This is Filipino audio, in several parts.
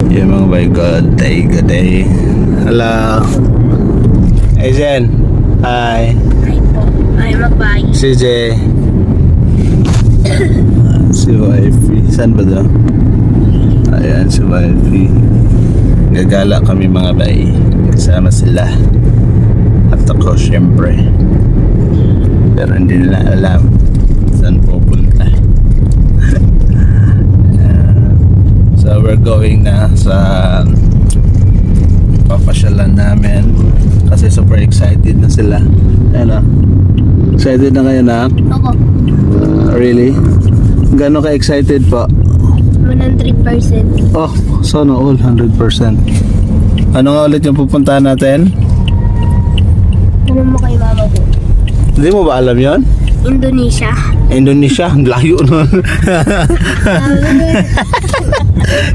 Yeah mga bay, good day. Hello. Hey Jen. Hi. Hi po. Ay, mag-bye. Si J. Si Wifey. Saan ba daw? Ayan si Wifey. Gagala kami mga bay. Kasama sila. At ako syempre. Pero hindi nila alam saan pupunta. So we're going na sa papasyalan namin kasi super excited na sila. Ano? Excited na kayo na? Ako. Really? Gano'n ka excited po? 100%. Oh, sana all 100%. Ano nga ulit yung pupuntahan natin? Ano mo kay mama ko? Hindi mo ba alam yon? Indonesia. Indonesia, ang layo nun.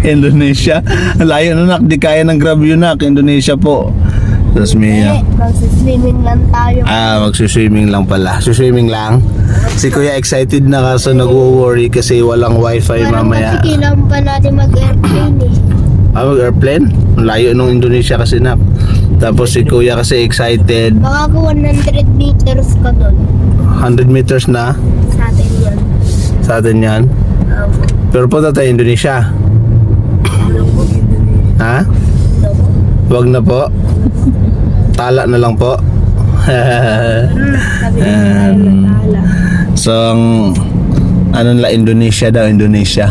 Indonesia, ang layo nun nak, di kaya ng grab yun nak, Indonesia po. Tapos Mia. Magsiswimming lang tayo. Magsuswimming lang pala. Suswimming lang? Si Kuya excited na kaso nag-worry kasi walang wifi mamaya. Kasi kailangan pa natin mag-airplane eh. Mag-airplane? Ang layo nung Indonesia kasi nak. Tapos si Kuya kasi excited. Baka 100 meters ka doon. 100 meters na Sa atin yan. sa atin yan. Pero punta tayo Indonesia. Ha? Wag na po. Tala na lang po. So ano nila, Indonesia daw, Indonesia.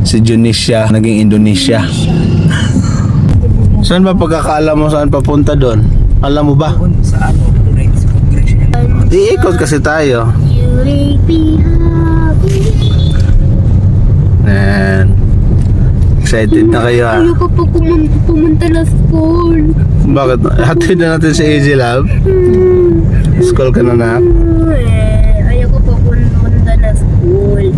Si Junisha naging Indonesia. Saan ba pagkakaalam mo saan papunta doon? Alam mo ba? Sa ano, sa congressional. Iikot kasi tayo. You make me happy. And excited na kayo ha? Ayoko pa pumunta na school. Bakit? Hatid na natin si AJ Love. School ka na na. Ayoko pa pumunta na school.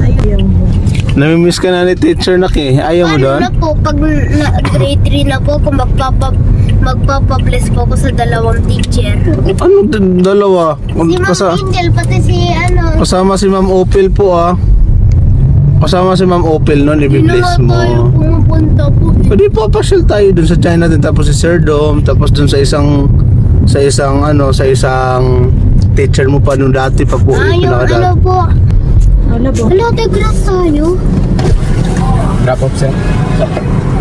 Ayaw mo. Namimiss ka na ni teacher na ki. Ayaw mo doon? Ano na po, pag grade 3 na po, kung magpapabless po ako sa dalawang teacher. Ano dalawa? Si Ma'am Angel, pati si ano. Kasama si Ma'am Opel po ah. Kasama si Ma'am Opel noon, i-bless Hindi na tayo mo. pumupunta po. Pwede po pasyal tayo dun sa China din, tapos si Sir Dom, tapos dun sa isang teacher mo pa nung dati pa po. Ayaw, ano po. Ano po? Hello, tigras tayo. Drop off sir.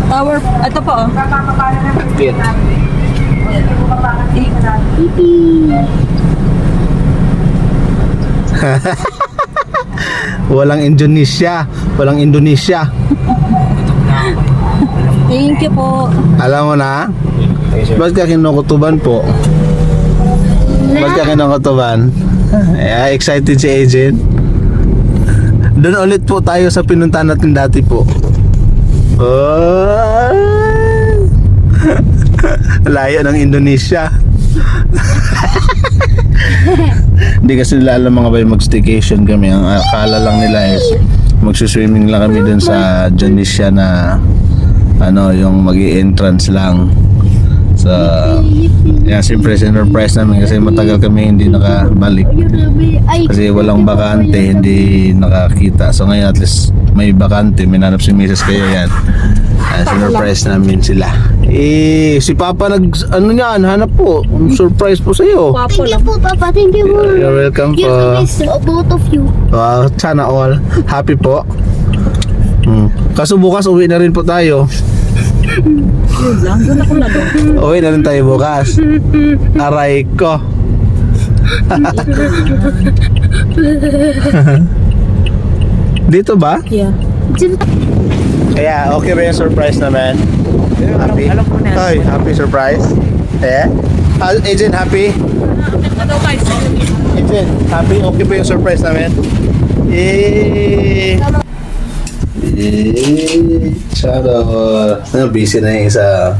Tower, ito po oh. Pipi. Walang Indonesia. Walang Indonesia. Thank you po. Alam mo na? Ba't ka kinukutuban po? Ba't ka kinukutuban? Excited si Agent. Doon ulit po tayo sa pinuntahan natin dati po. Oh! Layo ng Indonesia. Hindi kasi nila alam mga bay, mag-staycation kami. Ang akala lang nila is magsuswimming lang kami dun sa Indonesia na ano, yung magi-entrance lang. So, yan, siyempre sinurprise namin kasi matagal kami hindi nakabalik. Kasi walang bakante, hindi nakakita. So ngayon at least may bakante, minanap si Mrs. kayo yan. Sinurprise namin sila. Si Papa ano yan, hanap po. Surprise po sa'yo. Thank you po, Papa. Thank you po. You're welcome You po. miss both of you. Wow, sana all. Happy po. Kaso bukas uwi na rin po tayo. Yun lang, doon ako na doon. Uwi na rin tayo bukas. Aray ko. Dito ba? Yeah. Kaya okay ba yung surprise naman? Happy? Alam ko na. Ay, happy surprise? Eh? Agent, happy? Ano guys? Agent, happy? Okay ba yung surprise namin? Shout out. Busy na yung isa.